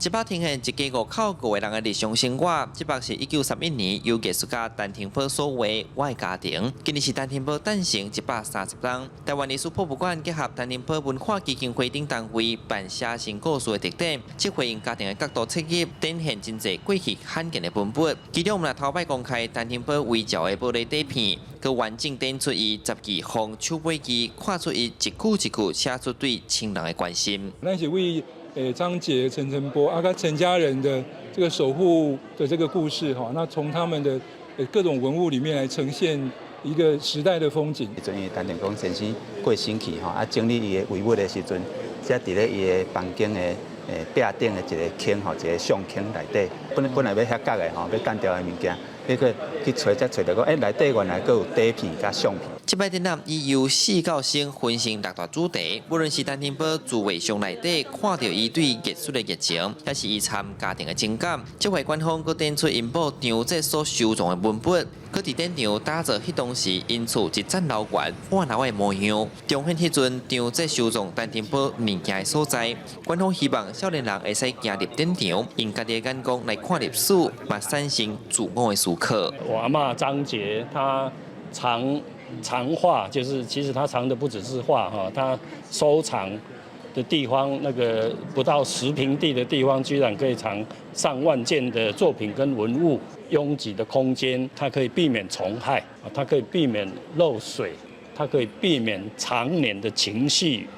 [SPEAKER 8] 这摆呈现一家5口5个人的日常生活。这摆是1931年由艺术家陈定波所画《我的家庭》。今年是陈定波诞辰130周。台湾历史博物馆结合陈定波文化基金会等单位办写生故事的特展，这回用家庭的角度切入，展现真侪过去罕见的文物。其中我们头摆公开陈定波微照的玻璃底片，佮完整展出伊12封手绘字，看出伊一句一句写出对亲人的关心。
[SPEAKER 9] 那是为张杰、陈澄波、跟陈家人的这个守护的这个故事哈，那从他们的各种文物里面来呈现一个时代的风景。
[SPEAKER 15] 迄阵伊陈定波先生过身去吼，整理伊的遗物的时阵，则伫咧伊的房间的壁顶的一个坑吼，一个相坑内底，本来要遐角的吼，要干掉的物件。去找才找到讲，内底原来佫有底片加相片。
[SPEAKER 8] 这摆展览以由4到生分成6大主题，无论是陈定波自画像内底看到伊对艺术的热情，还是伊参家庭的情感。这回官方佫展出因某张这所收藏的文物，佫伫展场打造迄当时因厝一盏老园换老的模样，重现迄阵张这收藏陈定波物件的所在。官方希望少年人会使行入展场，用家己的眼光来看历史，嘛产生自我的思考。
[SPEAKER 19] 我阿嬷张杰，她藏画，就是其实她藏的不只是画哈，她收藏的地方那个不到10平地的地方，居然可以藏上万件的作品跟文物。拥挤的空间，它可以避免虫害，它可以避免漏水，它可以避免常年的情绪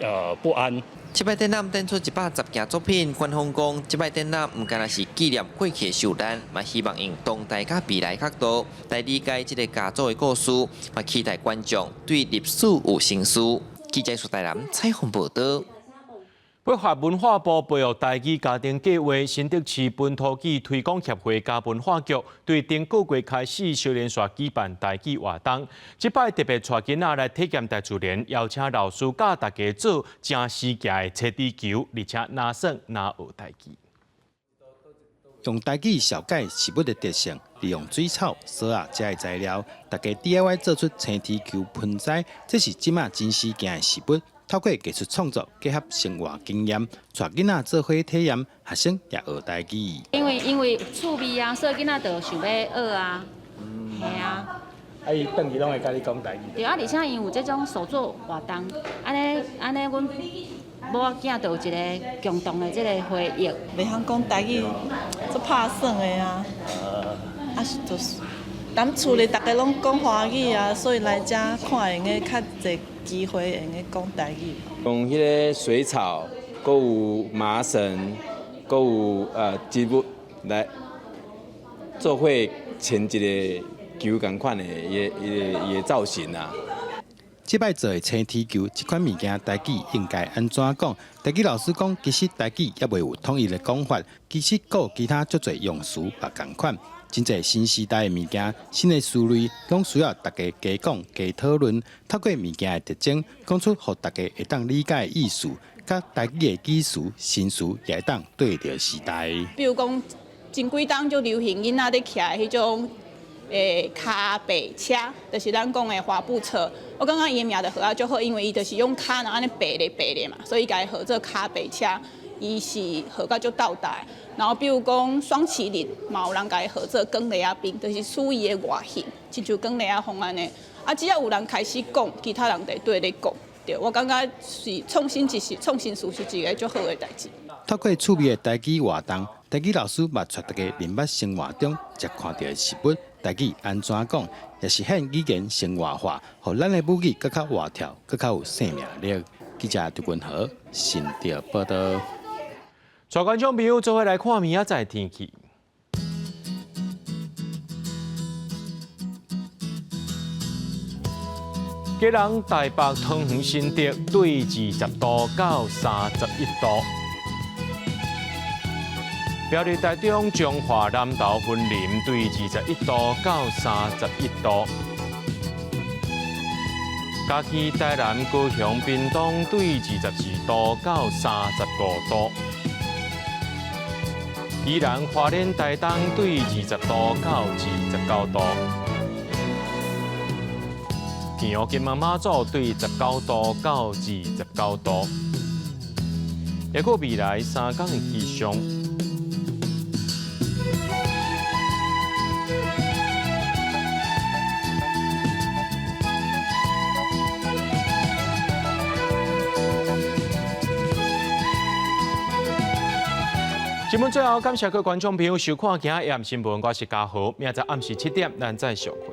[SPEAKER 19] 不安。
[SPEAKER 8] 这摆展览展出110件作品，官方讲，这摆展览唔单是纪念过去的受难，嘛希望用当代甲未来角度来理解这个家族的故事，嘛期待观众对历史有兴趣。记者苏台南采访报道。
[SPEAKER 1] 北华文化部配合台语家庭计划，新竹市本土语推广协会加文化局对顶个月开始小连续举办台语活动。这摆特别带囡仔来体验台自然，邀请老师教大家做正时期的切地球，而且哪算哪学台语。
[SPEAKER 10] 用台语小解食物的特性，利用水草、沙啊这些材料，大家 DIY 做出青地球盆栽，这是即马真时件的食物。透过技术创作，结合生活经验，带囡仔做伙体验，学生也学台语。
[SPEAKER 11] 因为趣味啊，所以囡仔就想要学啊，系啊。
[SPEAKER 10] 啊，伊等于拢会甲你讲台语。
[SPEAKER 11] 对啊，而且因有这种手作活动，安尼，阮某囝就有一个共同的这个回忆。
[SPEAKER 20] 袂晓讲台语，足拍算的啊。就是咱厝里大家拢讲华语啊，所以来遮看用个较侪机会用个讲台语。
[SPEAKER 21] 用迄个水草，搁有麻绳，搁有植物来做伙牵一个球共款的伊个造型啊。
[SPEAKER 10] 即摆做的青地球这款物件，台语应该安怎讲？台语老师讲，其实台语也未有统一的讲法，其实还有其他足侪用词也共款。真侪新时代的物件，新的思维，拢需要大家加讲、加讨论，透过物件的特征，讲出互大家会当理解的意思，甲台语的技术、新词也会当对着时代。
[SPEAKER 22] 比如讲，前几档就流行囡仔咧骑迄种骹背车，就是咱讲的滑步车。我感觉伊名就好啊，就好，因为伊就是用骹然后安尼爬咧嘛，所以家号做骹背车。伊是号到足斗大，然后比如讲双麒麟，嘛有人家号做光雷啊兵，就是属伊的外形，亲像光雷啊风安尼。啊，只要有人开始讲，其他人就对咧讲。对，我感觉是创新事是一个足好的代志。
[SPEAKER 10] 透过趣味的台语活动，台语老师嘛带大家人物生活中才看到的事物，台语安怎讲，也是向语言生活化，互咱的母语更较活跳，更较有生命力。记者杜君豪，新竹报道。
[SPEAKER 1] 带观众朋友做伙来看明仔载天气。吉人台北桃园新竹对20度到31度，标日台中彰化南投云林对21度到31度，嘉义台南高雄屏东对22度到35度。宜兰花莲台东对20度到29度，澎湖金门马祖对19度到29度。也个未来3天的气象。新闻最后，感谢各位观众朋友收看今日AM新闻，我是嘉豪，明仔暗时7点咱再相会。